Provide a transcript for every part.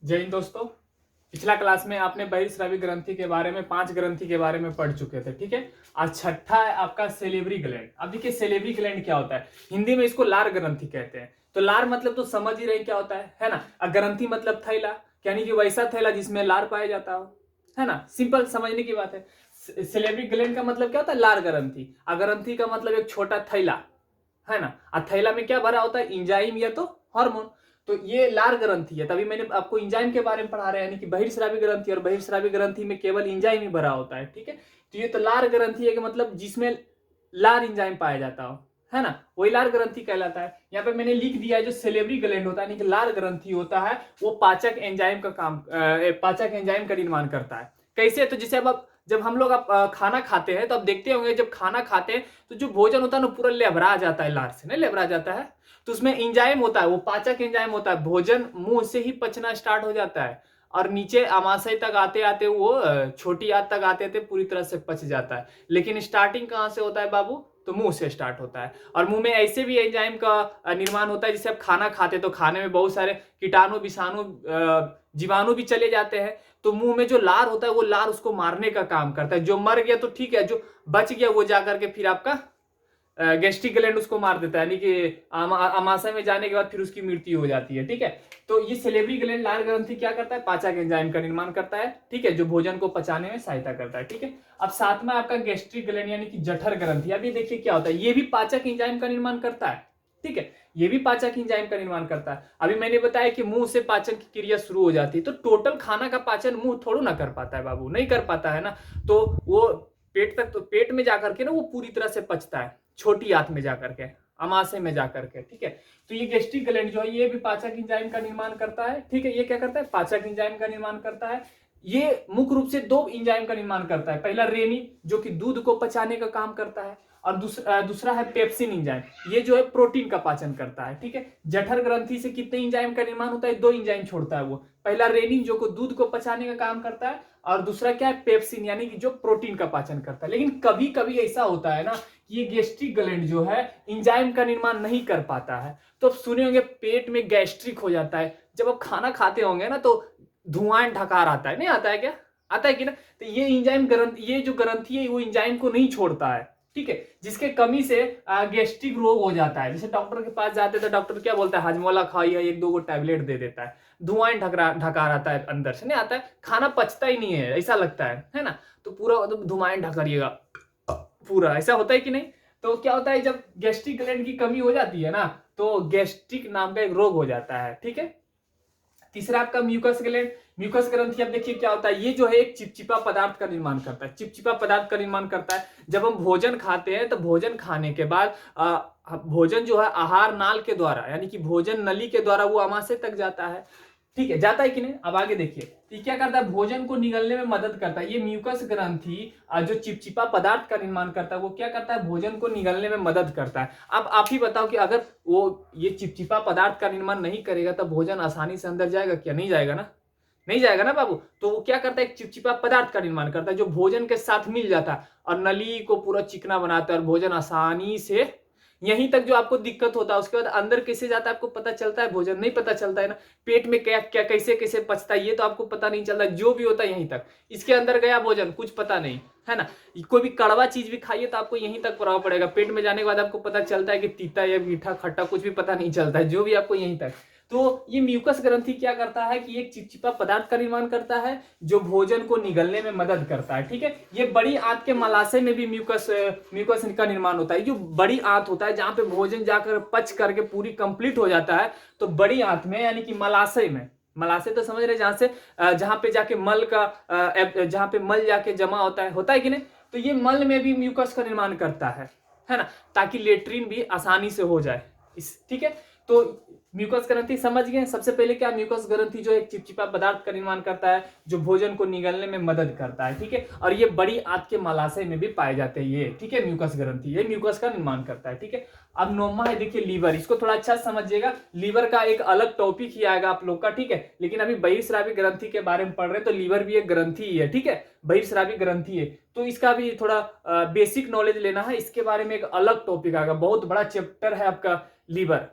जय हिंद दोस्तों। पिछला क्लास में आपने बहिर्स्रावी ग्रंथि के बारे में 5 ग्रंथि के बारे में पढ़ चुके थे, ठीक है। आज छठा है आपका सेलेवरी ग्लैंड। अब देखिए सेलेवरी ग्लैंड क्या होता है, हिंदी में इसको लार ग्रंथि कहते हैं। तो लार मतलब तो समझ ही रहे क्या होता है ना। ग्रंथि मतलब थैला, यानी कि वैसा थैला जिसमें लार पाया जाता हो, है ना। सिंपल समझने की बात है। सेलेवरी ग्लैंड का मतलब क्या होता है, लार ग्रंथि। ग्रंथि का मतलब एक छोटा थैला, है ना। थैला में क्या भरा होता है, इंजाइम या तो हार्मोन। तो ये लार ग्रंथि है, तभी मैंने आपको इंजाइम के बारे में पढ़ा रहे हैं, यानी कि बहिर्स्रावी ग्रंथि, और बहिर्स्रावी ग्रंथि में केवल इंजाइम ही भरा होता है, ठीक है। तो ये तो लार ग्रंथि है कि मतलब जिसमें लार इंजाइम पाया जाता हो, है ना, वही लार ग्रंथि कहलाता है। यहाँ पे मैंने लिख दिया है जो सेलेवरी ग्लैंड होता है, यानी कि लार ग्रंथि होता है, वो पाचक एंजाइम का काम, पाचक एंजाइम का निर्माण करता है। कैसे, तो जैसे अब जब हम लोग खाना खाते हैं तो आप देखते होंगे, जब खाना खाते हैं तो जो भोजन होता है ना पूरा लेबरा जाता है, लार से नहीं लेबरा जाता है। तो उसमें एंजाइम होता है, वो पाचक एंजाइम होता है। भोजन मुंह से ही पचना स्टार्ट हो जाता है और नीचे आमाशय तक आते आते वो छोटी आंत तक आते आते पूरी तरह से पच जाता है। लेकिन स्टार्टिंग कहाँ से होता है बाबू, तो मुंह से स्टार्ट होता है। और मुंह में ऐसे भी एंजाइम का निर्माण होता है, जैसे आप खाना खाते तो खाने में बहुत सारे कीटाणु विषाणु जीवाणु भी चले जाते हैं। तो मुंह में जो लार होता है वो लार उसको मारने का काम करता है। जो मर गया तो ठीक है, जो बच गया वो जाकर के फिर आपका गैस्ट्रिक ग्लैंड उसको मार देता है, यानी कि आमाशय में जाने के बाद फिर उसकी मृत्यु हो जाती है, ठीक है। तो ये सेलेवरी ग्लैंड लार ग्रंथि क्या करता है, पाचक एंजाइम का निर्माण करता है, ठीक है, जो भोजन को पचाने में सहायता करता है, ठीक है। अब सातवां आपका गैस्ट्रिक ग्लैंड यानी कि जठर ग्रंथि। अब ये देखिए क्या होता है, ये भी पाचक एंजाइम का निर्माण करता है, ठीक है। ये भी पाचक एंजाइम का निर्माण करता है। अभी मैंने बताया कि मुंह से पाचन की क्रिया शुरू हो जाती है, तो टोटल खाना का पाचन मुंह थोड़ा ना कर पाता है बाबू, नहीं कर पाता है ना। तो वो पेट तक, तो पेट में जाकर के ना वो पूरी तरह से पचता है, छोटी आंत में जाकर के, अमाशय में जाकर के, ठीक है। तो ये गैस्ट्रिक ग्लैंड जो है ये भी पाचक एंजाइम का निर्माण करता है, ठीक है। ये क्या करता है, पाचक एंजाइम का निर्माण करता है। ये मुख्य रूप से दो एंजाइम का निर्माण करता है। पहला रेनिन जो कि दूध को पचाने का काम करता है, और दूसरा है पेप्सिन एंजाइम, ये जो है प्रोटीन का पाचन करता है, ठीक है। जठर ग्रंथि से कितने एंजाइम का निर्माण होता है, दो एंजाइम छोड़ता है वो। पहला रेनिन जो को दूध को पचाने का काम करता है, और दूसरा क्या है, पेप्सिन, यानी कि जो प्रोटीन का पाचन करता है। लेकिन कभी कभी ऐसा होता है ना, ये गैस्ट्रिक ग्लैंड जो है एंजाइम का निर्माण नहीं कर पाता है। तो आप सुने होंगे पेट में गैस्ट्रिक हो जाता है, जब आप खाना खाते होंगे ना तो धुआं ढकार आता है, नहीं आता है क्या, आता है कि ना। तो ये एंजाइम ग्रंथि, ये जो ग्रंथि है वो एंजाइम को नहीं छोड़ता है, ठीक है। जिसके कमी से गैस्ट्रिक रोग हो जाता है। जैसे डॉक्टर के पास जाते तो डॉक्टर क्या बोलता है, हाजमोला खाइए, एक दो गो टैबलेट दे देता है, धुआं ढकार आता है, अंदर से नहीं आता है, खाना पचता ही नहीं है, ऐसा लगता है ना। तो पूरा धुआं ढकारिएगा पूरा, ऐसा होता है कि नहीं। तो क्या होता है, जब गैस्ट्रिक ग्लैंड की कमी हो जाती है ना, तो गैस्ट्रिक नाम का एक रोग हो जाता है, ठीक है। तीसरा आपका म्यूकस ग्लैंड। म्यूकस ग्रंथि, अब देखिए क्या होता है, ये जो है एक चिपचिपा पदार्थ का निर्माण करता है, चिपचिपा पदार्थ का निर्माण करता है। जब हम भोजन खाते हैं तो भोजन खाने के बाद भोजन जो है आहार नाल के द्वारा, यानी कि भोजन नली के द्वारा वो आमाशय तक जाता है, ठीक है, जाता है कि नहीं। अब आगे देखिए, ये क्या करता है, भोजन को निगलने में मदद करता है। ये म्यूकस ग्रंथि जो चिपचिपा पदार्थ का निर्माण करता है वो क्या करता है, भोजन को निगलने में मदद करता है। अब आप ही बताओ कि अगर वो ये चिपचिपा पदार्थ का निर्माण नहीं करेगा तो भोजन आसानी से अंदर जाएगा क्या, नहीं जाएगा ना, नहीं जाएगा ना बाबू। तो वो क्या करता है, एक चिपचिपा पदार्थ का निर्माण करता है जो भोजन के साथ मिल जाता है और नली को पूरा चिकना बनाता है और भोजन आसानी से यहीं तक जो आपको दिक्कत होता है, उसके बाद अंदर कैसे जाता है आपको पता चलता है, भोजन नहीं पता चलता है ना। पेट में क्या क्या कैसे कैसे पचता है ये तो आपको पता नहीं चलता, जो भी होता है यहीं तक, इसके अंदर गया भोजन कुछ पता नहीं, है ना। कोई भी कड़वा चीज भी खाइए तो आपको यहीं तक प्रभाव पड़ेगा, पेट में जाने के बाद आपको पता चलता है कि तीता या मीठा खट्टा कुछ भी पता नहीं चलता है, जो भी आपको यहीं तक। तो ये म्यूकस ग्रंथि क्या करता है कि एक चिपचिपा पदार्थ का निर्माण करता है जो भोजन को निगलने में मदद करता है, ठीक है। ये बड़ी आंत के मलाशय में भी म्यूकस म्यूकस का निर्माण होता है। जो बड़ी आंत होता है जहां पे भोजन जाकर पच करके पूरी कंप्लीट हो जाता है, तो बड़ी आंत में यानी कि मलाशय में, मलाशय तो समझ रहे, जहां से जहां पे जाके मल का जहां पे मल जाके जमा होता है कि नहीं। तो ये मल में भी म्यूकस का निर्माण करता है ना, ताकि लेट्रिन भी आसानी से हो जाए इस, ठीक है। तो म्यूकस ग्रंथि समझ गए। सबसे पहले क्या, म्यूकस ग्रंथि जो एक चिपचिपा पदार्थ का निर्माण करता है जो भोजन को निगलने में मदद करता है, ठीक है। और ये बड़ी आंत के मलाशय में भी पाए जाते हैं ये, ठीक है, म्यूकस ग्रंथि, ये म्यूकस का निर्माण करता है, ठीक है। अब नौमा है देखिए लीवर, इसको थोड़ा अच्छा समझिएगा, लीवर का एक अलग टॉपिक ही आएगा आप लोग का, ठीक है। लेकिन अभी बहिर्स्रावी ग्रंथि के बारे में पढ़ रहे हैं तो लीवर भी एक ग्रंथि ही है, ठीक है, बहिर्स्रावी ग्रंथि है। तो इसका भी थोड़ा बेसिक नॉलेज लेना है, इसके बारे में एक अलग टॉपिक आएगा, बहुत बड़ा चैप्टर है आपका लीवर,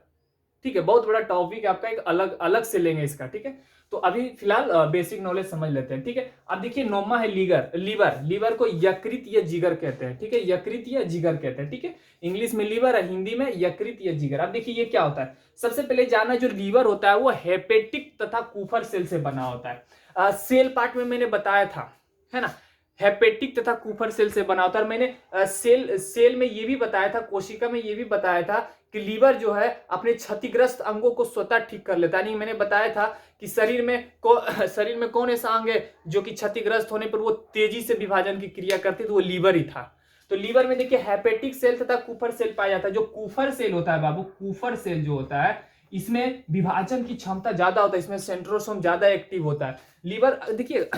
ठीक है, बहुत बड़ा टॉपिक है आपका, एक अलग अलग से लेंगे इसका, ठीक है। तो अभी फिलहाल बेसिक नॉलेज समझ लेते हैं, ठीक है। अब देखिए नोमा है लीवर, लीवर को यकृत या जिगर कहते हैं, ठीक है, यकृत या जिगर कहते हैं, ठीक है। इंग्लिश में लीवर है, हिंदी में यकृत या जिगर। अब देखिए ये क्या होता है, सबसे पहले जानना, जो लीवर होता है वो हेपेटिक तथा कुफर सेल से बना होता है। सेल पार्ट में मैंने बताया था, है ना, हेपेटिक तथा कुफर सेल से बना होता है। और मैंने सेल में ये भी बताया था, कोशिका में ये भी बताया था कि लीवर जो है अपने क्षतिग्रस्त अंगों को स्वतः ठीक कर लेता है। यानी मैंने बताया था कि शरीर में कौन ऐसा अंग है जो कि क्षतिग्रस्त होने पर वो तेजी से विभाजन की क्रिया करती, तो वो लीवर ही था। तो लीवर में देखिए हेपेटिक सेल तथा कुफर सेल पाया जाता है। जो कुफर सेल होता है बाबू, कुफर सेल जो होता है, इसमें विभाजन की क्षमता ज्यादा होता है, इसमें सेंट्रोसोम ज्यादा एक्टिव होता है। लीवर देखिए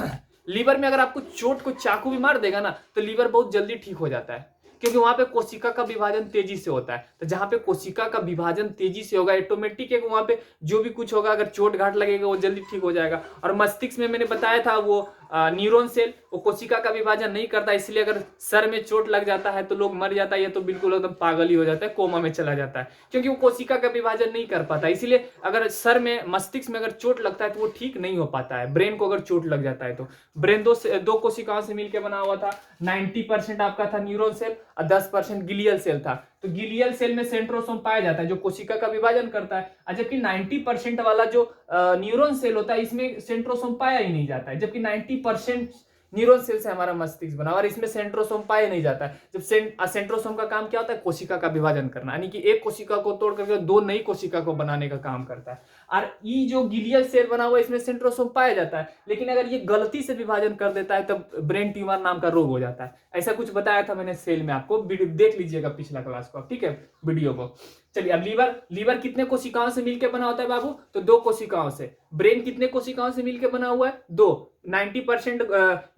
लीवर में अगर आपको चोट को चाकू भी मार देगा ना, तो लीवर बहुत जल्दी ठीक हो जाता है, क्योंकि वहां पे कोशिका का विभाजन तेजी से होता है। तो जहां पे कोशिका का विभाजन तेजी से होगा, ऑटोमेटिक है, वहां पे जो भी कुछ होगा, अगर चोट घाट लगेगा वो जल्दी ठीक हो जाएगा। और मस्तिष्क में मैंने बताया था वो न्यूरॉन सेल, वो कोशिका का विभाजन नहीं करता, इसलिए अगर सर में चोट लग जाता है तो लोग मर जाता है, या तो बिल्कुल एकदम पागल ही हो जाता है, कोमा में चला जाता है, क्योंकि वो कोशिका का विभाजन नहीं कर पाता। इसीलिए अगर सर में, मस्तिष्क में अगर चोट लगता है तो वो ठीक नहीं हो पाता है। ब्रेन को अगर चोट लग जाता है तो ब्रेन दो कोशिकाओं से मिलकर बना हुआ था। 90% आपका था न्यूरॉन सेल और 10% गिलियल सेल था। तो गिलियल सेल में सेंट्रोसोम पाया जाता है जो कोशिका का विभाजन करता है, और जबकि 90% वाला जो न्यूरॉन सेल होता है इसमें सेंट्रोसोम पाया ही नहीं जाता है। जबकि 90% न्यूरॉन सेल से हमारा मस्तिष्क बना, और इसमें सेंट्रोसोम पाया नहीं जाता है। जब सेंट्रोसोम का काम क्या होता है, कोशिका का विभाजन करना, यानी कि एक कोशिका को तोड़ करके दो नई कोशिका को बनाने का काम करता है। और ये जो गिलियल सेल बना हुआ है इसमें सेंट्रोसोम पाया जाता है, लेकिन अगर ये गलती से विभाजन कर देता है तब ब्रेन ट्यूमर नाम का रोग हो जाता है। ऐसा कुछ बताया था मैंने सेल में, आपको देख लीजिएगा पिछला क्लास को, ठीक है, वीडियो को। चलिए अब लीवर कितने कोशिकाओं से मिलकर बना होता है बाबू, तो दो कोशिकाओं से। ब्रेन कितने कोशिकाओं से मिलकर बना हुआ है, दो, 90%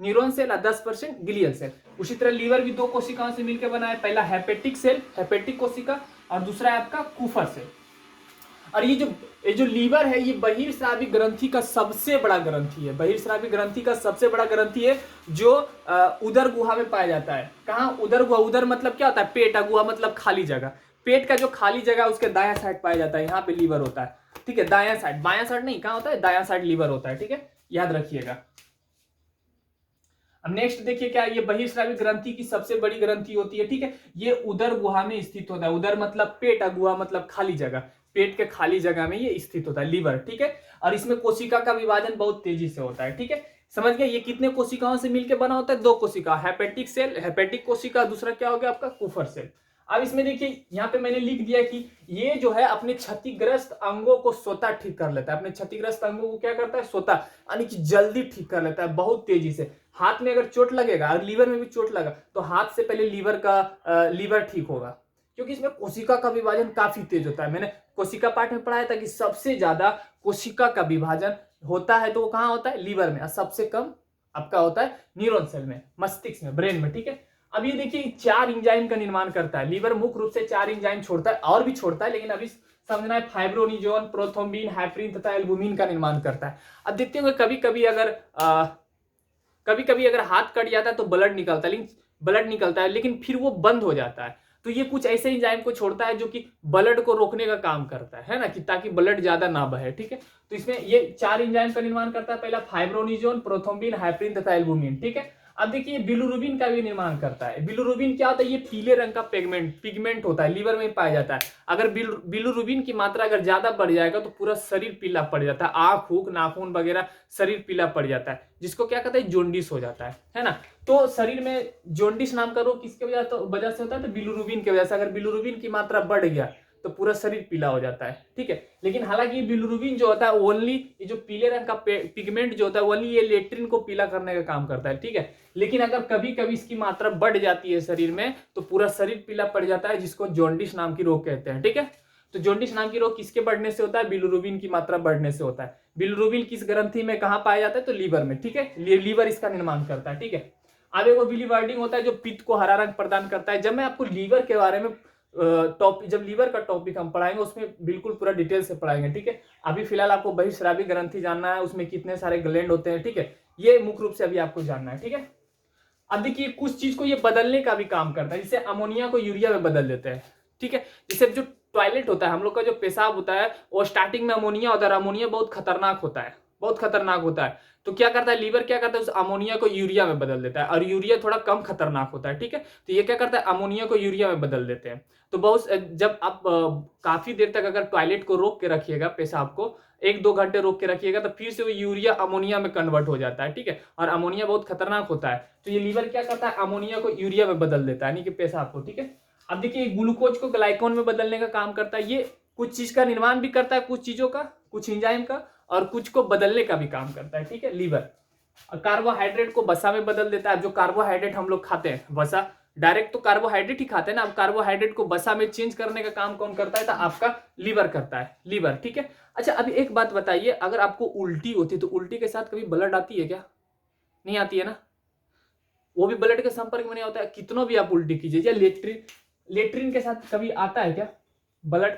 न्यूरॉन सेल और 10% ग्लियल सेल। उसी तरह लीवर भी दो कोशिकाओं से मिलकर बना है, पहला हेपेटिक सेल, हेपेटिक कोशिका, और दूसरा है आपका कुफर सेल। और ये जो लीवर है ये बहिर्स्रावी ग्रंथि का सबसे बड़ा ग्रंथि है, बहिर्स्रावी ग्रंथि का सबसे बड़ा ग्रंथि है, जो उदर गुहा में पाया जाता है। कहाँ, उदर गुहा, उदर मतलब क्या होता है, पेट, गुहा मतलब खाली जगह, पेट का जो खाली जगह उसके दायां साइड पाया जाता है, यहाँ पे लीवर होता है, ठीक है, दायां साइड, बायां साइड नहीं, कहाँ होता है, दायां साइड लीवर होता है, ठीक है, याद रखिएगा। अब नेक्स्ट देखिए क्या, ये बहिर्स्रावी ग्रंथि की सबसे बड़ी ग्रंथि होती है, ठीक है, ये उदर गुहा में स्थित होता है। उदर मतलब पेट, गुहा मतलब खाली जगह, पेट के खाली जगह में ये स्थित होता है लीवर, ठीक है। और इसमें कोशिका का विभाजन बहुत तेजी से होता है, ठीक है, समझ गए। ये कितने कोशिकाओं से मिलकर बना होता है, दो कोशिका, हेपेटिक सेल, हेपेटिक कोशिका, दूसरा क्या हो गया आपका कुफर सेल। अब इसमें देखिए यहाँ पे मैंने लिख दिया कि ये जो है अपने क्षतिग्रस्त अंगों को स्वतः ठीक कर लेता है, अपने क्षतिग्रस्त अंगों को क्या करता है, स्वतः, यानी कि जल्दी ठीक कर लेता है, बहुत तेजी से। हाथ में अगर चोट लगेगा और लीवर में भी चोट लगा तो हाथ से पहले लीवर ठीक होगा, क्योंकि इसमें कोशिका का विभाजन काफी तेज होता है। मैंने कोशिका पार्ट में पढ़ाया था कि सबसे ज्यादा कोशिका का विभाजन होता है तो वो कहाँ होता है, लीवर में, और सबसे कम आपका होता है न्यूरॉन सेल में, मस्तिष्क में, ब्रेन में, ठीक है। अब ये देखिए 4 एंजाइम का निर्माण करता है लीवर, मुख्य रूप से 4 एंजाइम छोड़ता है, और भी छोड़ता है, लेकिन अभी समझना है फाइब्रोनिजोन, प्रोथ्रोम्बिन, हेपरिन तथा एल्बुमिन का निर्माण करता है। अब देखते होंगे कभी कभी अगर हाथ कट जाता है तो ब्लड निकलता है, लेकिन फिर वो बंद हो जाता है। तो ये कुछ ऐसे एंजाइम को छोड़ता है जो कि ब्लड को रोकने का काम करता है ना, कि ताकि ब्लड ज्यादा ना बहे, ठीक है। तो इसमें ये 4 एंजाइम का निर्माण करता है, पहला फाइब्रोनिजोन, प्रोथ्रोम्बिन, हेपरिन तथा एल्बुमिन, ठीक है। अब देखिए बिलिरुबिन का भी निर्माण करता है। बिलिरुबिन क्या होता है, ये पीले रंग का पिगमेंट होता है, लीवर में पाया जाता है। अगर बिलिरुबिन की मात्रा अगर ज्यादा बढ़ जाएगा तो पूरा शरीर पीला पड़ जाता है, आंख ऊख नाखून वगैरह शरीर पीला पड़ जाता है, जिसको क्या कहते हैं, जोंडिस हो जाता है ना। तो शरीर में जोंडिस नाम का रोग किसके वजह से होता है, तो बिलिरुबिन की वजह से। अगर बिलिरुबिन की मात्रा बढ़ गया तो पूरा शरीर पीला हो जाता है, ठीक है। लेकिन हालांकि बिलिरुबिन जो होता है ओनली, ये जो पीले रंग का पिगमेंट जो होता है ओनली ये लेट्रिन को पीला करने का काम करता है, ठीक है। लेकिन अगर कभी कभी इसकी मात्रा बढ़ जाती है शरीर में तो पूरा शरीर पीला पड़ जाता है, जिसको जॉन्डिस नाम की रोग कहते हैं, ठीक है। तो जॉन्डिस नाम की रोग किसके बढ़ने से होता है, बिलिरुबिन की मात्रा बढ़ने से होता है। बिलिरुबिन किस ग्रंथि में कहाँ पाया जाता है, तो लीवर में, ठीक है, लीवर इसका निर्माण करता है, ठीक है। अब एक बिलिवर्डिंग होता है जो पित्त को हरा रंग प्रदान करता है। जब मैं आपको लीवर के बारे में जब लीवर का टॉपिक हम पढ़ाएंगे उसमें बिल्कुल पूरा डिटेल से पढ़ाएंगे, ठीक है। अभी फिलहाल आपको बहिर्स्रावी ग्रंथि जानना है, उसमें कितने सारे ग्लैंड होते हैं, ठीक है, ये मुख्य रूप से अभी आपको जानना है, ठीक है। अब देखिए कुछ चीज को ये बदलने का भी काम करता है, जैसे अमोनिया को यूरिया में बदल देते हैं, ठीक है। जैसे जो टॉयलेट होता है, हम लोग का जो पेशाब होता है वो स्टार्टिंग में अमोनिया होता है, अमोनिया बहुत खतरनाक होता है, बहुत खतरनाक होता है। तो क्या करता है लीवर, क्या करता है उस अमोनिया को यूरिया में बदल देता है, और यूरिया थोड़ा कम खतरनाक होता है, ठीक है। तो ये क्या करता है अमोनिया को यूरिया में बदल देते हैं। तो बहुत जब आप काफी देर तक अगर टॉयलेट को रोक के रखिएगा, पेशाब को 1-2 घंटे रोक के रखिएगा, तो फिर से वो यूरिया अमोनिया में कन्वर्ट हो जाता है, ठीक है। और अमोनिया बहुत खतरनाक होता है, तो ये लीवर क्या करता है अमोनिया को यूरिया में बदल देता है, यानी कि पेशाब को, ठीक है। अब देखिए ग्लूकोज को ग्लाइकोन में बदलने का काम करता है, ये कुछ चीज का निर्माण भी करता है, कुछ चीजों का, कुछ एंजाइम का, और कुछ को बदलने का भी काम करता है, ठीक है लीवर। कार्बोहाइड्रेट को वसा में बदल देता है, जो कार्बोहाइड्रेट हम लोग खाते हैं वसा, डायरेक्ट तो कार्बोहाइड्रेट ही खाते हैं ना, अब कार्बोहाइड्रेट को वसा में चेंज करने का काम कौन करता है, तो आपका लीवर करता है, लीवर, ठीक है। अच्छा अभी एक बात बताइए, अगर आपको उल्टी होती है तो उल्टी के साथ कभी ब्लड आती है क्या? नहीं आती है ना, वो भी ब्लड के संपर्क में नहीं होता है, कितनों भी आप उल्टी कीजिए। या लेट्रिन के साथ कभी आता है क्या ब्लड,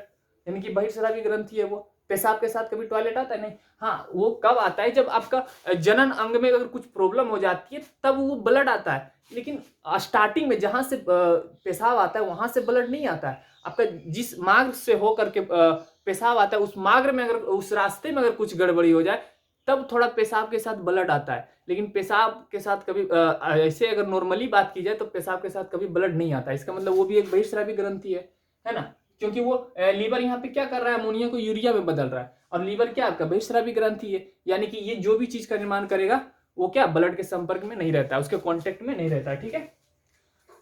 यानी कि बहिर्स्रावी ग्रंथि है वो, पेशाब के साथ कभी टॉयलेट आता है? नहीं। हाँ, वो कब आता है, जब आपका जनन अंग में अगर कुछ प्रॉब्लम हो जाती है तब वो ब्लड आता है, लेकिन स्टार्टिंग में जहां से पेशाब आता है वहां से ब्लड नहीं आता है। आपका जिस मार्ग से होकर के पेशाब आता है, उस मार्ग में अगर, उस रास्ते में अगर कुछ गड़बड़ी हो जाए तब थोड़ा पेशाब के साथ ब्लड आता है, लेकिन पेशाब के साथ कभी ऐसे अगर नॉर्मली बात की जाए तो पेशाब के साथ कभी ब्लड नहीं आता। इसका मतलब वो भी एक बहिर्स्रावी ग्रंथि है ना, क्योंकि वो लीवर यहाँ पे क्या कर रहा है, अमोनिया को यूरिया में बदल रहा है, और लीवर क्या आपका बहिर्स्रावी ग्रंथि है, यानी कि ये जो भी चीज का निर्माण करेगा वो क्या ब्लड के संपर्क में नहीं रहता है, उसके कॉन्टेक्ट में नहीं रहता है, ठीक है।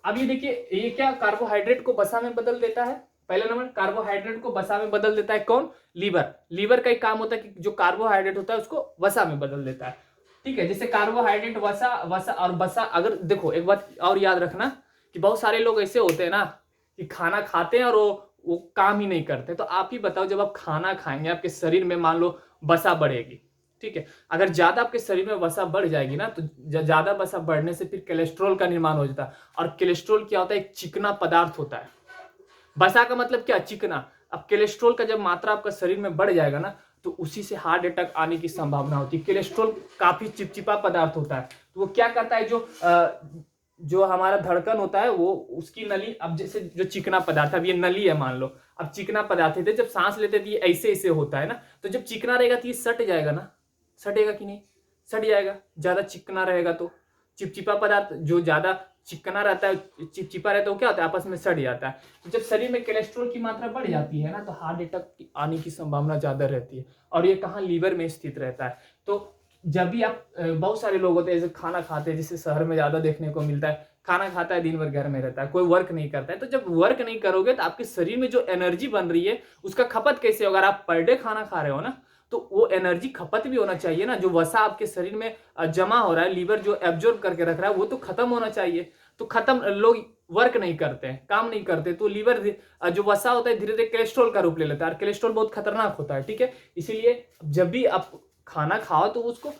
अब ये देखिए, ये क्या कार्बोहाइड्रेट को वसा में बदल देता है, पहला नंबर कार्बोहाइड्रेट को वसा में बदल देता है कौन, लीवर। लीवर का एक काम होता है कि जो कार्बोहाइड्रेट होता है उसको वसा में बदल देता है, ठीक है। जैसे कार्बोहाइड्रेट वसा, वसा और वसा, अगर देखो एक बात और याद रखना कि बहुत सारे लोग ऐसे होते हैं ना कि खाना खाते हैं और वो काम ही नहीं करते। तो आप ही बताओ, जब आप खाना खाएंगे आपके शरीर में मान लो वसा बढ़ेगी, ठीक है। अगर ज्यादा आपके शरीर में वसा बढ़ जाएगी ना, तो ज्यादा वसा बढ़ने से फिर कोलेस्ट्रॉल का निर्माण हो जाता है, और कोलेस्ट्रॉल क्या होता है, एक चिकना पदार्थ होता है। वसा का मतलब क्या, चिकना। अब कोलेस्ट्रॉल का जब मात्रा आपका शरीर में बढ़ जाएगा ना, तो उसी से हार्ट अटैक आने की संभावना होती है। कोलेस्ट्रॉल काफी चिपचिपा पदार्थ होता है, तो वो क्या करता है, जो हमारा धड़कन होता है वो उसकी नली, अब जैसे जो चिकना पदार्थ, अब ये नली है मान लो, अब चिकना पदार्थ है, जब सांस लेते तो ये ऐसे ऐसे होता है ना, तो जब चिकना रहेगा तो ये सट जाएगा ना, सटेगा कि नहीं, सट जाएगा। ज्यादा चिकना रहेगा तो चिपचिपा पदार्थ जो ज्यादा चिकना रहता है, चिपचिपा रहता है, वो क्या होता है आपस में सट जाता है। तो जब शरीर में कोलेस्ट्रॉल की मात्रा बढ़ जाती है ना, तो हार्ट अटैक आने की संभावना ज्यादा रहती है, और ये कहाँ, लीवर में स्थित रहता है। तो जब भी आप, बहुत सारे लोग होते हैं जैसे खाना खाते हैं, जिससे शहर में ज्यादा देखने को मिलता है, खाना खाता है दिन भर घर में रहता है, कोई वर्क नहीं करता है। तो जब वर्क नहीं करोगे तो आपके शरीर में जो एनर्जी बन रही है उसका खपत कैसे होगा। अगर आप पर डे खाना खा रहे हो ना, तो वो एनर्जी खपत भी होना चाहिए ना, जो वसा आपके शरीर में जमा हो रहा है, लीवर जो एब्जॉर्ब करके रख रहा है, वो तो खत्म होना चाहिए। तो खत्म, लोग वर्क नहीं करते हैं, काम नहीं करते, तो लीवर जो वसा होता है धीरे धीरे कोलेस्ट्रॉल का रूप ले लेता है, और कोलेस्ट्रॉल बहुत खतरनाक होता है, ठीक है। इसीलिए जब भी आप खाना खाओ तो उसको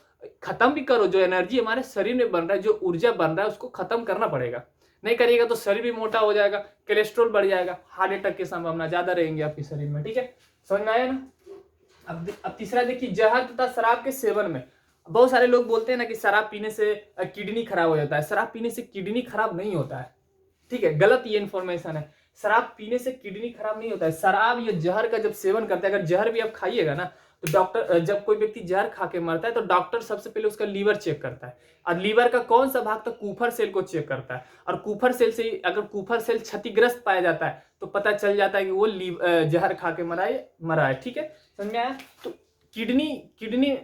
खत्म भी करो, जो एनर्जी हमारे शरीर में बन रहा है, जो ऊर्जा बन रहा है, उसको खत्म करना पड़ेगा। नहीं करिएगा तो शरीर भी मोटा हो जाएगा, कोलेस्ट्रॉल बढ़ जाएगा, हार्ट अटैक की संभावना ज्यादा रहेंगी आपके शरीर में, ठीक है। समझ में आया ना। अब तीसरा देखिए, जहर तथा शराब के सेवन में, बहुत सारे लोग बोलते हैं ना कि शराब पीने से किडनी खराब हो जाता है। शराब पीने से किडनी खराब नहीं होता है, ठीक है, गलत ये इन्फॉर्मेशन है। शराब पीने से किडनी खराब नहीं होता है। शराब या जहर का जब सेवन करते हैं, अगर जहर भी आप खाइएगा ना, तो डॉक्टर, जब कोई व्यक्ति जहर खा के मरता है तो डॉक्टर सबसे पहले उसका लीवर चेक करता है, और लीवर का कौन सा भाग, तो कूफर सेल को चेक करता है। और कूफर सेल से अगर कूफर सेल क्षतिग्रस्त पाया जाता है तो पता चल जाता है कि वो जहर खा के मरा है, ठीक है। समझ में आया। तो किडनी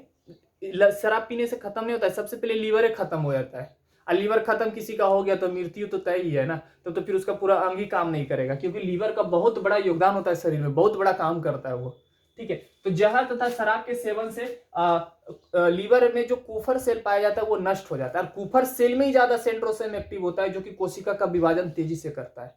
शराब पीने से खत्म नहीं होता है, सबसे पहले लीवर खत्म हो जाता है। और लीवर खत्म किसी का हो गया तो मृत्यु तो तय ही है ना, तो फिर उसका पूरा अंग ही काम नहीं करेगा, क्योंकि लीवर का बहुत बड़ा योगदान होता है शरीर में, बहुत बड़ा काम करता है वो, ठीक है। तो जहर तथा शराब के सेवन से लीवर में जो कूफर सेल पाया जाता है वो नष्ट हो जाता है, और कूफर सेल में ही ज्यादा सेंट्रोसोम एक्टिव होता है, जो कि कोशिका का विभाजन तेजी से करता है,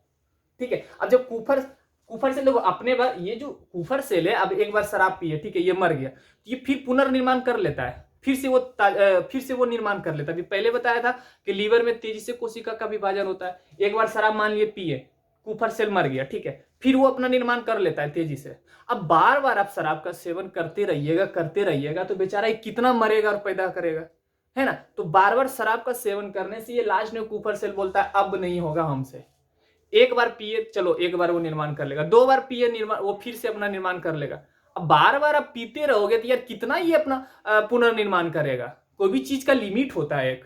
ठीक है। अब जब कूफर सेल देखो अपने बार, ये जो कूफर सेल है, अब एक बार शराब पिए, ठीक है, ये मर गया, तो ये फिर पुनर्निर्माण कर लेता है, फिर से वो निर्माण कर लेता है। पहले बताया था कि लीवर में तेजी से कोशिका का विभाजन होता है। एक बार शराब मान लिए पिए, कूफर सेल मर गया, ठीक है, फिर वो अपना निर्माण कर लेता है तेजी से। अब बार बार आप शराब का सेवन करते रहिएगा तो बेचारा कितना मरेगा और पैदा करेगा, है ना। तो बार बार शराब का सेवन करने से ये लास्ट में कूफर सेल बोलता है अब नहीं होगा हमसे। एक बार पिए, चलो एक बार वो निर्माण कर लेगा, 2 बार पिए निर्माण, वो फिर से अपना निर्माण कर लेगा। अब बार बार आप पीते रहोगे तो यार कितना ये अपना पुनर्निर्माण करेगा। कोई भी चीज का लिमिट होता है एक,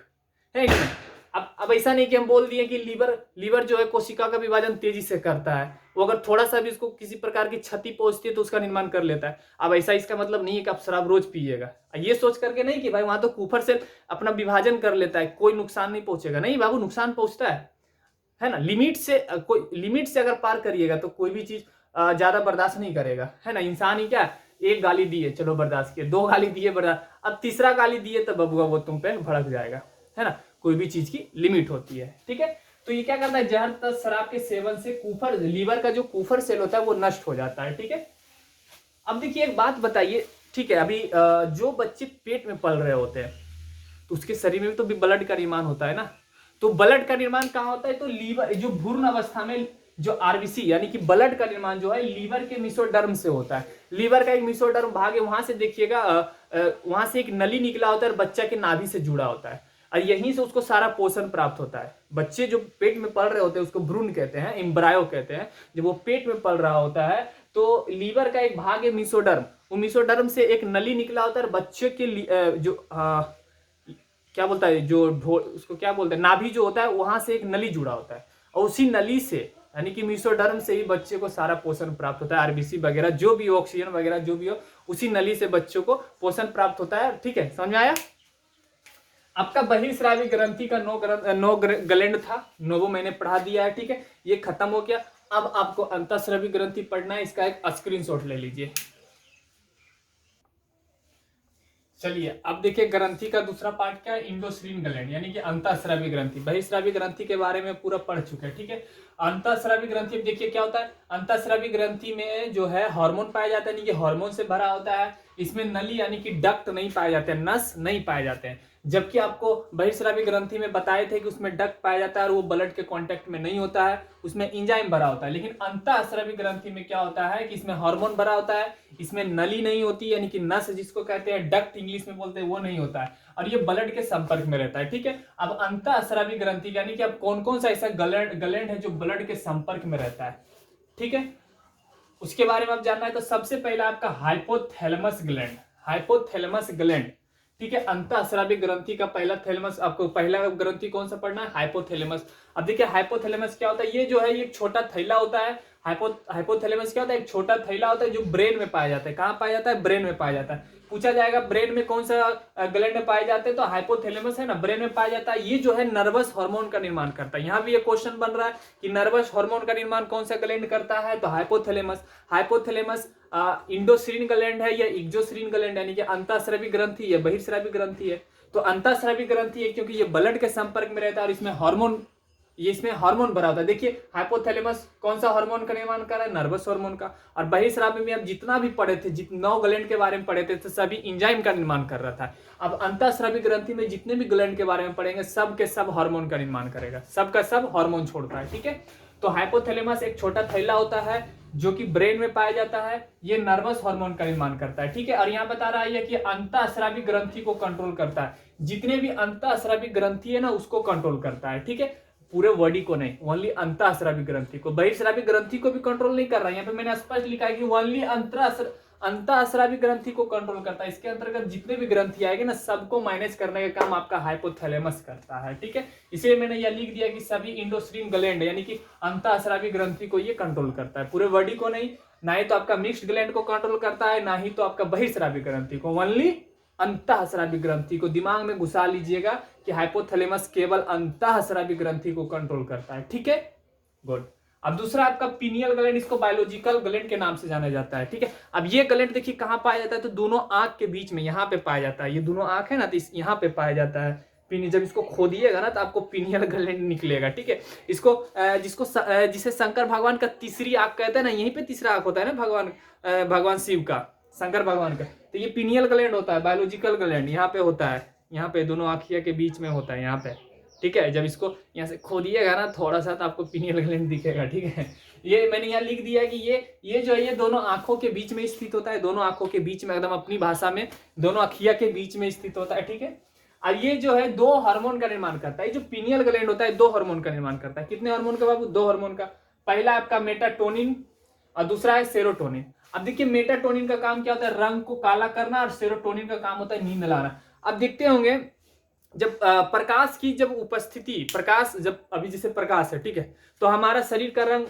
है कि नहीं। अब ऐसा नहीं कि हम बोल दिए कि लीवर जो है कोशिका का विभाजन तेजी से करता है, वो अगर थोड़ा सा भी उसको किसी प्रकार की क्षति पहुंचती है तो उसका निर्माण कर लेता है। अब ऐसा इसका मतलब नहीं है कि आप शराब रोज पिएगा, ये सोच करके नहीं कि भाई वहां तो कुफर से अपना विभाजन कर लेता है, कोई नुकसान नहीं पहुंचेगा। नहीं बाबू, नुकसान पहुंचता है ना। लिमिट से कोई लिमिट से अगर पार करिएगा तो कोई भी चीज ज्यादा बर्दाश्त नहीं करेगा, है ना। इंसान ही क्या, एक गाली दिए चलो बर्दाश्त किए, 2 गाली दिए बर्दाश्त, अब तीसरा गाली दिए तो बबुआ वो तुम पे भड़क जाएगा, है ना। कोई भी चीज की लिमिट होती है, ठीक है। तो ये क्या करता है, जहर तथा शराब के सेवन से कुफर, लीवर का जो कुफर सेल होता है वो नष्ट हो जाता है, ठीक है। अब देखिए एक बात बताइए, ठीक है, अभी जो बच्चे पेट में पल रहे होते हैं तो उसके शरीर में भी तो ब्लड का निर्माण होता है ना। तो ब्लड का निर्माण कहाँ होता है, तो लीवर, जो भ्रूण अवस्था में जो आरबीसी यानी कि ब्लड का निर्माण जो है लीवर के मेसोडर्म से होता है। लीवर का एक मेसोडर्म भाग है, वहां से देखिएगा वहां से एक नली निकला होता है और बच्चा के नाभि से जुड़ा होता है, और यहीं से उसको सारा पोषण प्राप्त होता है। बच्चे जो पेट में पल रहे होते हैं उसको भ्रूण कहते हैं, एम्ब्रायो कहते हैं। जब वो पेट में पल रहा होता है तो लीवर का एक भाग है मेसोडर्म, वो मेसोडर्म से एक नली निकला होता है और बच्चे के जो क्या बोलता है, जो उसको क्या बोलते हैं, नाभि जो होता है वहां से एक नली जुड़ा होता है, और उसी नली से यानी कि मेसोडर्म से ही बच्चे को सारा पोषण प्राप्त होता है। आरबीसी वगैरह जो भी ऑक्सीजन वगैरह जो भी हो, उसी नली से बच्चों को पोषण प्राप्त होता है, ठीक है। समझ में आया। आपका बहिर्स्रावी ग्रंथि का 9 ग्लैंड था, 9 मैंने पढ़ा दिया है, ठीक है, ये खत्म हो गया। अब आपको अंतःस्रावी ग्रंथि पढ़ना है, इसका एक स्क्रीनशॉट ले लीजिए। चलिए अब देखिए ग्रंथि का दूसरा पार्ट क्या है, इंडोस्रीन ग्लैंड यानी कि अंतःस्रावी ग्रंथि। बहिर्स्रावी ग्रंथि के बारे में पूरा पढ़ चुके हैं, ठीक है। अंतःस्रावी ग्रंथि देखिए क्या होता है, अंतःस्रावी ग्रंथि में जो है हार्मोन पाया जाता है, यानी कि हार्मोन से भरा होता है। इसमें नली यानी कि डक्ट नहीं पाए जाते हैं, नस नहीं पाए जाते हैं। जबकि आपको बहिर्स्रावी ग्रंथि में बताए थे कि उसमें डक्ट पाया जाता है और वो ब्लड के कांटेक्ट में नहीं होता है, उसमें एंजाइम भरा होता है। लेकिन अंतःस्रावी ग्रंथि में क्या होता है कि इसमें हार्मोन भरा होता है, इसमें नली नहीं होती यानी कि नस जिसको कहते हैं, डक्ट इंग्लिश में बोलते हैं, वो नहीं होता है, और ये ब्लड के संपर्क में रहता है, ठीक है। अब अंतःस्रावी ग्रंथि यानी कि अब कौन कौन सा ऐसा ग्लैंड है जो ब्लड के संपर्क में रहता है, ठीक है, उसके बारे में आप जानना है। तो सबसे पहला आपका हाइपोथैलेमस ग्लैंड, हाइपोथैलेमस ग्लैंड, ठीक है। अंतःस्रावी ग्रंथि का पहला थैलेमस, आपको पहला ग्रंथि कौन सा पढ़ना है, हाइपोथैलेमस। अब देखिए हाइपोथैलेमस क्या होता है, ये जो है ये एक छोटा थैला होता है। हाइपोथैलेमस क्या होता है, एक छोटा थैला होता है जो ब्रेन में पाया जाता है। कहाँ पाया जाता है, ब्रेन में पाया जाता है। पूछा जाएगा ब्रेन में कौन सा ग्लैंड में पाए जाते हैं, तो हाइपोथैलेमस है ना, ब्रेन में पाया जाता है। ये जो है नर्वस हार्मोन का निर्माण करता है। यहाँ भी ये क्वेश्चन बन रहा है कि नर्वस हार्मोन का निर्माण कौन सा ग्लैंड करता है, तो हाइपोथैलेमस। हाइपोथैलेमस इंडोस्रीन ग्लैंड है या एक्सोस्रीन ग्लैंड यानी कि अंतःस्रावी ग्रंथि है, बहिर्स्रावी ग्रंथि है। तो अंतःस्रावी ग्रंथि है क्योंकि ये ब्लड के संपर्क में रहता है और इसमें हार्मोन भरा होता है। देखिए हाइपोथैलेमस कौन सा हार्मोन का निर्माण कर रहा है, नर्वस हार्मोन का। और बहिर्स्रावी में आप जितना भी पढ़े थे, 9 ग्लैंड के बारे में पढ़े थे, तो सभी एंजाइम का निर्माण कर रहा था। अब अंतःस्रावी ग्रंथि में जितने भी ग्लैंड के बारे में पढ़ेंगे, सब के सब हार्मोन का निर्माण करेगा, सबका सब हार्मोन छोड़ता है, ठीक है। तो हाइपोथैलेमस एक छोटा थैला होता है जो कि ब्रेन में पाया जाता है, ये नर्वस हार्मोन का निर्माण करता है, ठीक है। और यहाँ बता रहा है कि अंतःस्रावी ग्रंथि को कंट्रोल करता है, जितने भी अंतःस्रावी ग्रंथि है ना उसको कंट्रोल करता है, ठीक है, पूरे बॉडी को नहीं, ओनली अंतःस्रावी ग्रंथि को। बहिर्स्रावी ग्रंथि को भी कंट्रोल नहीं कर रहा है। यहाँ पे मैंने स्पष्ट लिखा है कि ओनली अंतःस्रावी ग्रंथि को कंट्रोल करता है। इसके अंतर्गत जितने भी ग्रंथि आएंगे ना, सबको मैनेज करने का काम आपका हाइपोथैलेमस करता है, ठीक है। इसलिए मैंने यह लिख दिया कि सभी इंडोस्ट्रीम ग्लैंड यानी कि अंतःस्रावी ग्रंथि को ये कंट्रोल करता है, पूरे बॉडी को नहीं। ना ही तो आपका मिक्स्ड ग्लैंड को कंट्रोल करता है, ना ही तो आपका बहिर्स्रावी ग्रंथि को, ओनली अंतःस्रावी ग्रंथि को। दिमाग में घुसा लीजिएगा कि हाइपोथैलेमस केवल अंतःस्रावी ग्रंथि को कंट्रोल करता है, ठीक है, गुड। अब दूसरा आपका पीनियल ग्लैंड, इसको बायोलॉजिकल ग्लैंड के नाम से जाना जाता है, ठीक है। अब ये ग्लैंड देखिए कहाँ पाया जाता है, तो दोनों आंख के बीच में यहाँ पे पाया जाता है। ये दोनों आंख है ना, तो यहाँ पे पाया जाता है। जब इसको खोदिएगा ना तो आपको पीनियल ग्लैंड निकलेगा, ठीक है। इसको जिसे शंकर भगवान का तीसरी आंख कहते हैं ना, यहीं पे तीसरा आंख होता है ना भगवान शिव का, शंकर भगवान का। तो ये पीनियल ग्लैंड होता है, बायोलॉजिकल ग्लैंड यहाँ पे होता है, यहाँ पे दोनों आँखिया के बीच में होता है, यहाँ पे, ठीक है। जब इसको यहाँ से खोदिएगा ना थोड़ा सा तो आपको पीनियल ग्लैंड दिखेगा, ठीक है। ये मैंने यहाँ लिख दिया कि ये जो है ये दोनों आंखों के बीच में स्थित होता है, दोनों आंखों के बीच में, एकदम अपनी भाषा में दोनों आँखिया के बीच में स्थित होता है, ठीक है। और ये जो है 2 हार्मोन का निर्माण करता है। जो पीनियल ग्लैंड होता है 2 हार्मोन का निर्माण करता है। कितने हार्मोन का बाबू, 2 हार्मोन का। पहला आपका मेटाटोनिन और दूसरा है सेरोटोनिन। अब देखिए मेटाटोनिन का काम क्या होता है, रंग को काला करना, और सेरोटोनिन का काम होता है नींद लाना। अब देखते होंगे जब प्रकाश की जब उपस्थिति, प्रकाश जब अभी जैसे प्रकाश है, ठीक है, तो हमारा शरीर का रंग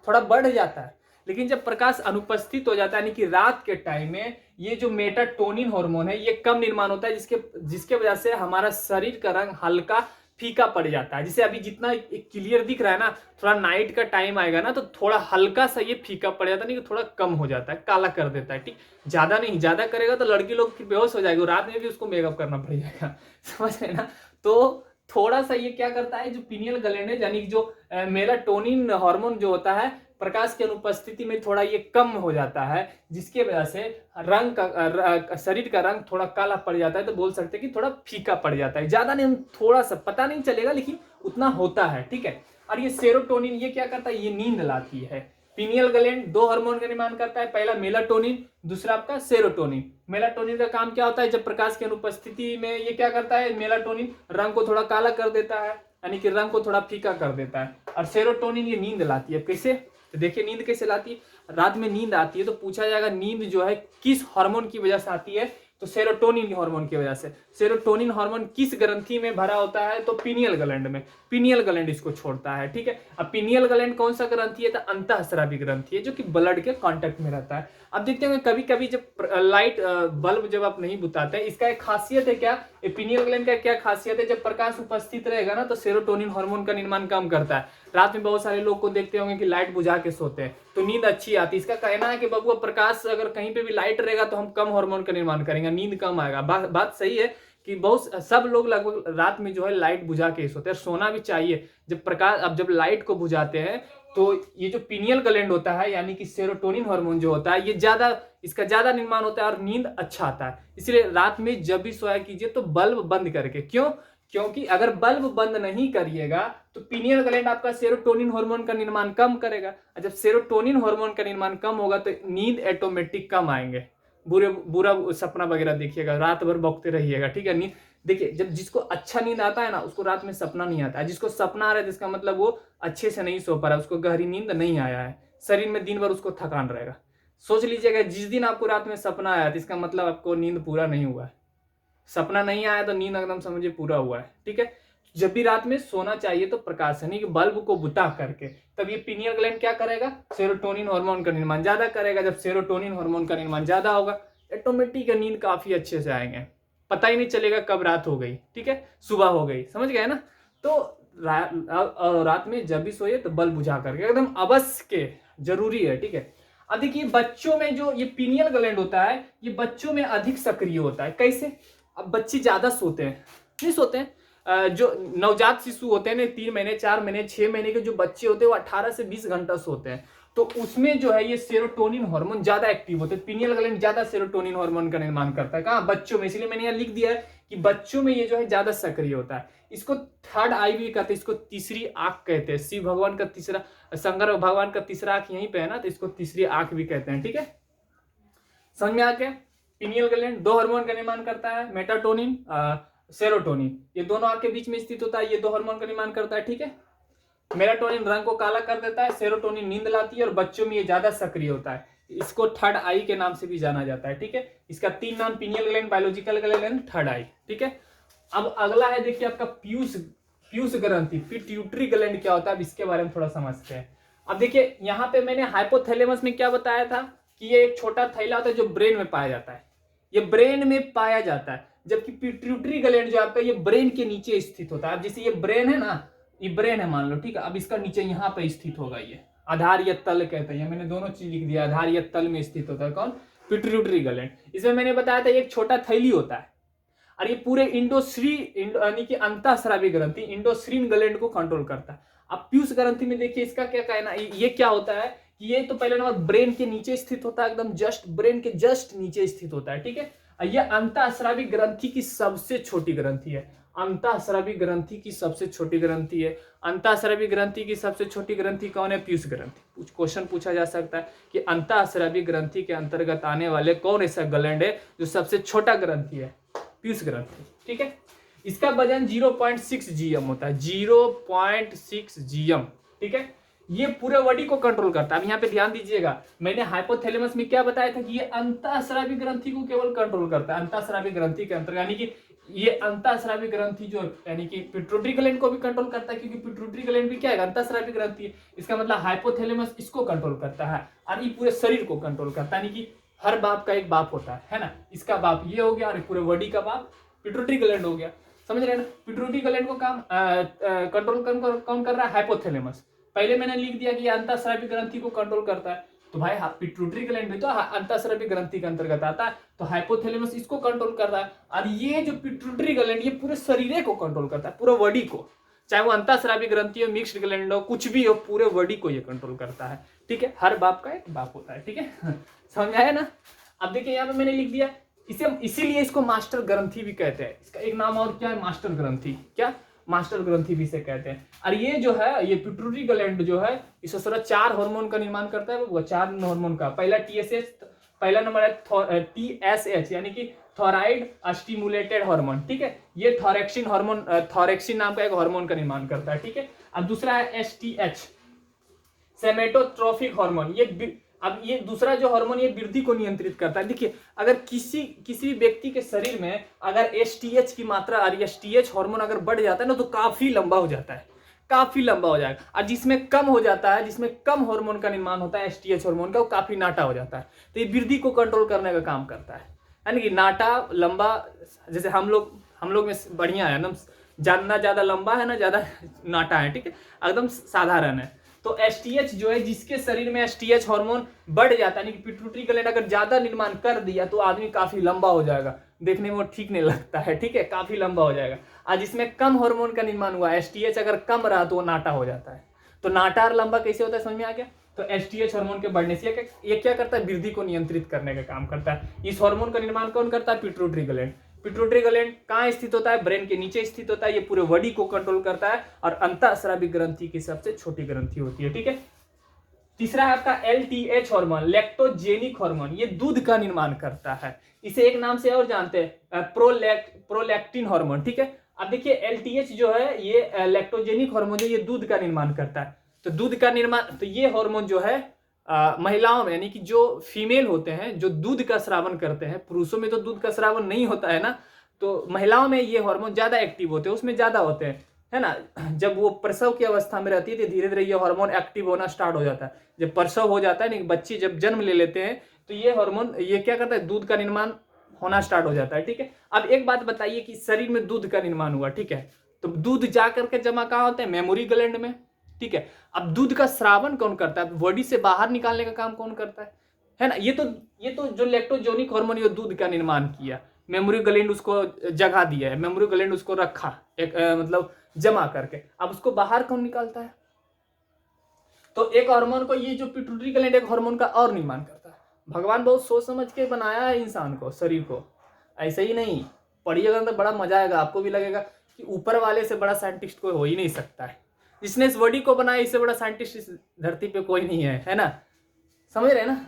थोड़ा बढ़ जाता है, लेकिन जब प्रकाश अनुपस्थित हो जाता है यानी कि रात के टाइम में ये जो मेटाटोनिन हार्मोन है ये कम निर्माण होता है, जिसके वजह से हमारा शरीर का रंग हल्का फीका पड़ जाता है। जैसे अभी जितना क्लियर दिख रहा है ना, थोड़ा नाइट का टाइम आएगा ना तो थोड़ा हल्का सा ये फीका पड़ जाता है, नहीं कि थोड़ा कम हो जाता है, काला कर देता है, ठीक, ज्यादा नहीं, ज्यादा करेगा तो लड़की लोग फिर बेहोश हो जाएगी, रात में भी उसको मेकअप करना पड़ जाएगा समझ रहे ना। तो थोड़ा सा ये क्या करता है, जो पीनियल ग्लैंड है यानी जो मेलाटोनिन हार्मोन जो होता है प्रकाश की अनुपस्थिति में थोड़ा ये कम हो जाता है, जिसके वजह से रंग का शरीर का रंग थोड़ा काला पड़ जाता है, तो बोल सकते हैं कि थोड़ा फीका पड़ जाता है, ज्यादा नहीं, थोड़ा सा पता नहीं चलेगा लेकिन उतना होता है, ठीक है। और ये सेरोटोनिन ये क्या करता है, ये नींद लाती है। पीनियल ग्लैंड दो हार्मोन का निर्माण करता है, पहला मेलाटोनिन, दूसरा आपका सेरोटोनिन। मेलाटोनिन का काम क्या होता है, जब प्रकाश की अनुपस्थिति में ये क्या करता है, मेलाटोनिन रंग को थोड़ा काला कर देता है, यानी कि रंग को थोड़ा फीका कर देता है। और सेरोटोनिन ये नींद लाती है। कैसे, तो देखिए नींद कैसे लाती है, रात में नींद आती है तो पूछा जाएगा नींद जो है किस हार्मोन की वजह से आती है, तो सेरोटोनिन हार्मोन की वजह से। सेरोटोनिन हार्मोन किस ग्रंथि में भरा होता है, तो पीनियल ग्लैंड में, पीनियल ग्लैंड इसको छोड़ता है, ठीक है। अब पीनियल ग्लैंड कौन सा ग्रंथि है, तो अंतःस्रावी ग्रंथि है, जो कि ब्लड के कांटेक्ट में रहता है। अब देखते हैं कभी कभी जब लाइट बल्ब जब आप नहीं बुताते हैं, इसका एक खासियत है क्या, पीनियल ग्लैंड का क्या खासियत है, जब प्रकाश उपस्थित रहेगा ना तो सेरोटोनिन हार्मोन का निर्माण कम करता है। रात में बहुत सारे लोग को देखते होंगे कि लाइट बुझा के सोते हैं तो नींद अच्छी आती है। इसका कहना है कि बबुआ प्रकाश अगर कहीं पे भी लाइट रहेगा तो हम कम हार्मोन का निर्माण करेंगे, नींद कम आएगा। बात सही है कि बहुत सब लोग लगभग रात में जो है लाइट बुझा के सोते हैं, सोना भी चाहिए। जब प्रकाश, अब जब लाइट को बुझाते हैं तो ये जो पीनियल ग्लैंड होता है यानी कि सेरोटोनिन हार्मोन जो होता है ये इसका ज्यादा निर्माण होता है और नींद अच्छा आता है। इसलिए रात में जब भी सोया कीजिए तो बल्ब बंद करके। क्यों, क्योंकि अगर बल्ब बंद नहीं करिएगा तो पीनियल ग्लैंड आपका सेरोटोनिन हार्मोन का निर्माण कम करेगा, और जब सेरोटोनिन हार्मोन का निर्माण कम होगा तो नींद ऑटोमेटिक कम आएंगे, बुरा सपना वगैरह देखिएगा, रात भर बौखते रहिएगा, ठीक है। नींद देखिए, जब जिसको अच्छा नींद आता है ना उसको रात में सपना नहीं आता है, जिसको सपना आ रहा है जिसका मतलब वो अच्छे से नहीं सो पा रहा है, उसको गहरी नींद नहीं आया है, शरीर में दिन भर उसको थकान रहेगा। सोच लीजिएगा जिस दिन आपको रात में सपना आया तो इसका मतलब आपको नींद पूरा नहीं हुआ है, सपना नहीं आया तो नींद एकदम समझिए पूरा हुआ है, ठीक है। जब भी रात में सोना चाहिए तो प्रकाश यानी कि बल्ब को बुता करके, तब ये पीनियल ग्लैंड क्या करेगा, सेरोटोनिन हार्मोन का निर्माण ज्यादा करेगा। जब सेरोटोनिन हार्मोन का निर्माण ज्यादा होगा ऑटोमेटिक नींद काफी अच्छे से आएंगे, पता ही नहीं चलेगा कब रात हो गई, ठीक है, सुबह हो गई, समझ गए ना। तो रात में जब भी सोइए तो बल्ब बुझा करके, एकदम अवश्य के जरूरी है, ठीक है। अब देखिए बच्चों में जो ये पीनियल ग्लैंड होता है ये बच्चों में अधिक सक्रिय होता है। कैसे, अब बच्चे ज्यादा सोते हैं, नहीं सोते हैं, जो नवजात शिशु होते हैं ना, 3 महीने 4 महीने 6 महीने के जो बच्चे होते हैं वो 18 से 20 घंटा सोते हैं, तो उसमें जो है ये सेरोटोनिन हार्मोन ज्यादा एक्टिव होते हैं, पीनियल ग्लैंड ज्यादा सेरोटोनिन हार्मोन का निर्माण करता है। कहाँ, बच्चों में, इसलिए मैंने यहाँ लिख दिया है कि बच्चों में ये जो है ज्यादा सक्रिय होता है। इसको थर्ड आई भी कहते हैं, इसको तीसरी आंख कहते हैं। शिव भगवान का तीसरा, शंकर भगवान का तीसरा आंख यहीं पे है ना, तो इसको तीसरी आंख भी कहते हैं, ठीक है। समझ में आ गया। पीनियल ग्लैंड दो हार्मोन का निर्माण करता है, मेटाटोनिन, सेरोटोनिन, ये दोनों आंख के बीच में स्थित होता है, ये दो हार्मोन का निर्माण करता है, ठीक है। मेलाटोनिन रंग को काला कर देता है, सेरोटोनिन नींद लाती है, और बच्चों में ये ज्यादा सक्रिय होता है, इसको थर्ड आई के नाम से भी जाना जाता है, ठीक है। इसका 3 नाम, pineal gland, biological gland, third eye, ठीक है। अब अगला है देखिए आपका पीयूष ग्रंथि, पिट्यूटरी ग्लैंड क्या होता है, अब इसके बारे में थोड़ा समझते हैं। अब देखिए यहाँ पे मैंने हाइपोथैलेमस में क्या बताया था कि ये एक छोटा थैला होता है जो ब्रेन में पाया जाता है, ये ब्रेन में पाया जाता है, जबकि पिट्यूटरी ग्लैंड जो आपका ये ब्रेन के नीचे स्थित होता है। अब जैसे ये ब्रेन है ना, ये ब्रेन है मान लो, ठीक है, अब इसका नीचे यहाँ पे स्थित होगा, ये आधार या तल कहते हैं, मैंने दोनों चीज लिख दिया, आधार या तल में स्थित होता है कौन, पिट्यूटरी ग्लैंड। इसमें मैंने बताया था एक छोटा थैली होता है, और ये पूरे यानी कि अंतःस्रावी ग्रंथि इंडोश्रीन ग्लैंड को कंट्रोल करता है। अब पीयूष ग्रंथि में देखिए इसका क्या कहना, ये क्या होता है कि ये तो पहले नंबर ब्रेन के नीचे स्थित होता है, एकदम जस्ट ब्रेन के जस्ट नीचे स्थित होता है, ठीक है। ये अंतःस्रावी ग्रंथि की सबसे छोटी ग्रंथि है, अंतःस्रावी ग्रंथि की सबसे छोटी ग्रंथि है। अंतःस्रावी ग्रंथि की सबसे छोटी ग्रंथि कौन है, पीयूष ग्रंथि। कुछ क्वेश्चन पूछा जा सकता है कि अंतःस्रावी ग्रंथि के अंतर्गत आने वाले कौन ऐसा ग्लैंड है जो सबसे छोटा ग्रंथि है, पीयूष ग्रंथि, ठीक है। इसका वजन 0.6 GM होता है, 0.6 GM, ठीक है। ये पूरे बॉडी को कंट्रोल करता है। अब यहाँ पे ध्यान दीजिएगा, मैंने हाइपोथैलेमस में क्या बताया था कि ये अंतःस्रावी ग्रंथि को केवल कंट्रोल करता है, अंतःस्रावी ग्रंथि के अंतर्गत, यानी कि ये अंतःस्रावी ग्रंथि जो यानी कि पिट्यूटरी ग्लैंड को भी कंट्रोल करता है, क्योंकि पिट्यूटरी ग्लैंड भी क्या है, अंतःस्रावी ग्रंथि है। इसका मतलब हाइपोथैलेमस इसको कंट्रोल करता है और ये पूरे शरीर को कंट्रोल करता है, यानी कि हर बाप का एक बाप होता है ना। इसका बाप ये हो गया और पूरे बॉडी का बाप पिट्यूटरी ग्लैंड हो गया, समझ रहे हैं ना। पिट्यूटरी ग्लैंड को काम कंट्रोल कौन कर रहा है, हाइपोथैलेमस। पहले मैंने लिख दिया कि अंतःस्रावी ग्रंथि को कंट्रोल करता है, तो भाई पिट्यूटरी ग्लैंड भी तो अंतःस्रावी ग्रंथि के अंतर्गत आता है, तो हाइपोथैलेमस इसको कंट्रोल कर रहा है। और ये जो पिट्यूटरी ग्लैंड ये पूरे शरीर को कंट्रोल करता है, पूरे बॉडी को, चाहे वो अंतःस्रावी ग्रंथि हो, मिक्स्ड ग्लैंड हो, कुछ भी हो, पूरे बॉडी को ये कंट्रोल करता है, ठीक है। हर बाप का एक बाप होता है, ठीक है, समझ आया ना। अब देखिए यहाँ पे मैंने लिख दिया इसे, इसीलिए इसको मास्टर ग्रंथि भी कहते हैं। इसका एक नाम और क्या है, मास्टर ग्रंथि, क्या, मास्टर ग्रंथि भी इसे कहते हैं। और ये जो है, ये पिट्यूटरी ग्लैंड जो है, इससे सारा 4 हार्मोन का निर्माण करता है, वो 4 हार्मोन का। पहला TSH, पहला नंबर है TSH यानी कि थोराइड स्टिमुलेटेड हार्मोन, ठीक है। ये थोरेक्सिन हार्मोन, थोरेक्सिन नाम का एक हार्मोन का निर्माण करता है, ठीक है। अब दूसरा है STH, सेमेटोट्रोफिक हार्मोन। ये अब ये दूसरा जो हार्मोन ये वृद्धि को नियंत्रित करता है। देखिए अगर किसी व्यक्ति के शरीर में अगर STH की मात्रा और STH हार्मोन अगर बढ़ जाता है ना, तो काफी लंबा हो जाता है, काफी लंबा हो जाएगा। और जिसमें कम हो जाता है, जिसमें कम हार्मोन का निर्माण होता है STH हार्मोन का, वो काफी नाटा हो जाता है। तो ये वृद्धि को कंट्रोल करने का काम करता है, यानी कि नाटा लंबा, जैसे हम लोग में बढ़िया है ना, ना ज्यादा लंबा है ना ज्यादा नाटा है, ठीक है, एकदम साधारण है। तो STH जो है, जिसके शरीर में STH हार्मोन बढ़ जाता है, यानी कि पिट्यूटरी ग्लैंड अगर ज्यादा निर्माण कर दिया तो आदमी काफी लंबा हो जाएगा, देखने में वो ठीक नहीं लगता है, ठीक है, काफी लंबा हो जाएगा। और जिसमें कम हार्मोन का निर्माण हुआ, STH अगर कम रहा तो वो नाटा हो जाता है। तो नाटा और लंबा कैसे होता है, समझ में आ गया। तो STH हार्मोन के बढ़ने से ये क्या करता है, वृद्धि को नियंत्रित करने का काम करता है। इस हार्मोन का निर्माण कौन करता है, पिट्यूटरी ग्लैंड। पिट्यूटरी ग्लैंड कहाँ स्थित होता है, ब्रेन के नीचे स्थित होता है। ये पूरे बॉडी को कंट्रोल करता है और अंतःस्रावी ग्रंथि की सबसे छोटी ग्रंथि होती है, ठीक है। तीसरा है आपका LTH हार्मोन, लैक्टोजेनिक हार्मोन। ये दूध का निर्माण करता है, इसे एक नाम से और जानते हैं, प्रोलैक्टिन हार्मोन, ठीक है। अब देखिए LTH जो है ये लैक्टोजेनिक हार्मोन जो ये दूध का निर्माण करता है। तो दूध का निर्माण, तो ये हार्मोन जो है महिलाओं में, यानी कि जो फीमेल होते हैं जो दूध का स्रावन करते हैं, पुरुषों में तो दूध का स्रावन नहीं होता है ना, तो महिलाओं में ये हार्मोन ज्यादा एक्टिव होते हैं, उसमें ज्यादा होते हैं, है ना। जब वो प्रसव की अवस्था में रहती है तो धीरे धीरे ये हार्मोन एक्टिव होना स्टार्ट हो जाता है। जब प्रसव हो जाता है नहीं, बच्चे जब जन्म ले लेते हैं तो ये हार्मोन ये क्या करता है, दूध का निर्माण होना स्टार्ट हो जाता है, ठीक है। अब एक बात बताइए कि शरीर में दूध का निर्माण हुआ, ठीक है, तो दूध जा करके जमा कहाँ होता है, मेमोरी ग्लैंड में, ठीक है। अब दूध का स्रावन कौन करता है, बॉडी से बाहर निकालने का काम कौन करता है ना। ये तो जो लैक्टोजेनिक हार्मोन ये दूध का निर्माण किया, मेमोरी ग्लैंड उसको जगह दिया है, मेमोरी ग्लैंड उसको रखा एक मतलब जमा करके। अब उसको बाहर कौन निकालता है, तो एक हार्मोन को, ये जो पिट्यूटरी ग्लैंड एक हार्मोन का और निर्माण करता है। भगवान बहुत सोच समझ के बनाया है इंसान को, शरीर को, ऐसे ही नहीं। पढ़िएगा तो बड़ा मजा आएगा, आपको भी लगेगा कि ऊपर वाले से बड़ा साइंटिस्ट कोई हो ही नहीं सकता है। जिसने इस बॉडी को बनाया इससे बड़ा साइंटिस्ट इस धरती पे कोई नहीं है ना। समझ रहे ना,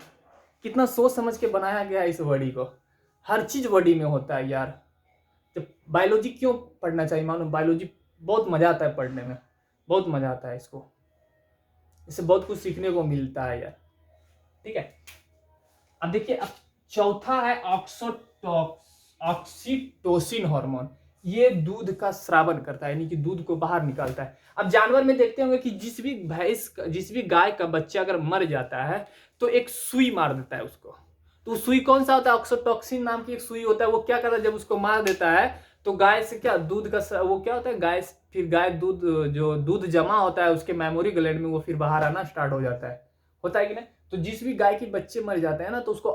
कितना सोच समझ के बनाया गया है इस बॉडी को। हर चीज बॉडी में होता है यार। तो बायोलॉजी क्यों पढ़ना चाहिए मालूम, बायोलॉजी बहुत मजा आता है पढ़ने में, बहुत मजा आता है इसको, इससे बहुत कुछ सीखने को मिलता है यार, ठीक है। अब देखिए, अब चौथा है ऑक्सीटोसिन हार्मोन। ये दूध का स्रावन करता है, यानी कि दूध को बाहर निकालता है। अब जानवर में देखते होंगे कि जिस भी गाय का बच्चा अगर मर जाता है तो एक सुई मार देता है उसको। तो सुई कौन सा होता है, ऑक्सीटोसिन नाम की एक सुई होता है। वो क्या करता है, जब उसको मार देता है तो गाय से क्या दूध का वो क्या होता है, गाय दूध जो दूध जमा होता है उसके मेमोरी ग्लैंड में, वो फिर बाहर आना स्टार्ट हो जाता है, होता है कि नहीं। तो जिस भी गाय के बच्चे मर जाते हैं ना, तो उसको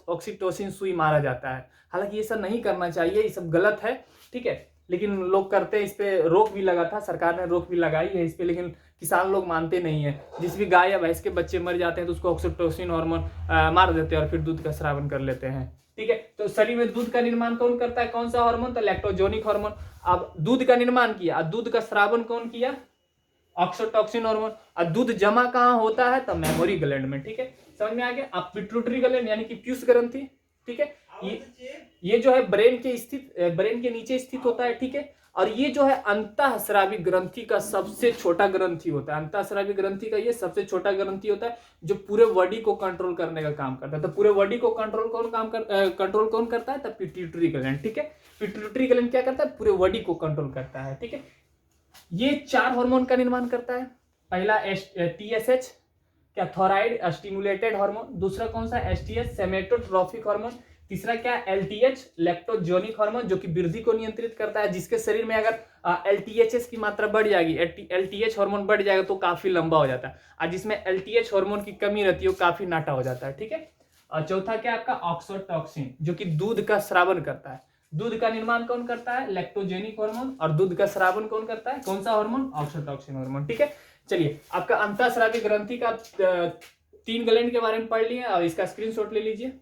ऑक्सीटोसिन सुई मारा जाता है। हालांकि ये सब नहीं करना चाहिए, ये सब गलत है, ठीक है, लेकिन लोग करते हैं। इस पे रोक भी लगा था, सरकार ने रोक भी लगाई है इस पे, लेकिन किसान लोग मानते नहीं है। जिस भी गाय या भैंस के बच्चे मर जाते हैं तो उसको ऑक्सीटोसिन हार्मोन मार देते हैं और फिर दूध का स्रावन कर लेते हैं, ठीक है। तो शरीर में दूध का निर्माण कौन करता है, कौन सा हार्मोन, तो लैक्टोजेनिक हार्मोन। अब दूध का निर्माण किया, दूध का स्रावन कौन किया, ऑक्सीटोसिन हार्मोन। और दूध जमा कहाँ होता है, तो मेमोरी ग्लैंड में, ठीक है, समझ में आ गया। अब पिट्यूटरी ग्लैंड यानी कि पीयूष ग्रंथि, ठीक है, ये जो है ब्रेन के नीचे स्थित होता है, ठीक है। और ये जो है अंतःस्रावी ग्रंथि का सबसे छोटा ग्रंथि होता है। अंतःस्रावी ग्रंथि का ये सबसे छोटा ग्रंथि होता है जो पूरे बॉडी को कंट्रोल करने का काम करता है। तो पूरे बॉडी को कंट्रोल कौन करता है? तब पिट्यूटरी ग्लैंड। ठीक है, पिट्यूटरी ग्लैंड क्या करता है? पूरे बॉडी को कंट्रोल करता है। ठीक है, ये 4 हार्मोन का निर्माण करता है। पहला TSH क्या, थोराइड स्टिमुलेटेड हार्मोन। दूसरा कौन सा? STH somatotrophic hormone. तीसरा क्या? LTH लैक्टोजोनिक हार्मोन, जो कि वृद्धि को नियंत्रित करता है। जिसके शरीर में अगर LTHS की मात्रा बढ़ जाएगी, LTH हार्मोन बढ़ जाएगा तो काफी लंबा हो जाता है, और जिसमें LTH हार्मोन की कमी रहती है वो काफी नाटा हो जाता है। ठीक है, और चौथा क्या आपका? ऑक्सोटॉक्सिन, जो कि दूध का स्रावन करता है। दूध का निर्माण कौन करता है? Lactogenic hormone. और दूध का स्रावन कौन करता है? कौन सा हार्मोन? ऑक्सोटॉक्सिन हार्मोन। ठीक है, चलिए आपका अंतःस्रावी ग्रंथि का 3 ग्लैंड के बारे में पढ़ लिए और इसका स्क्रीनशॉट ले लीजिए।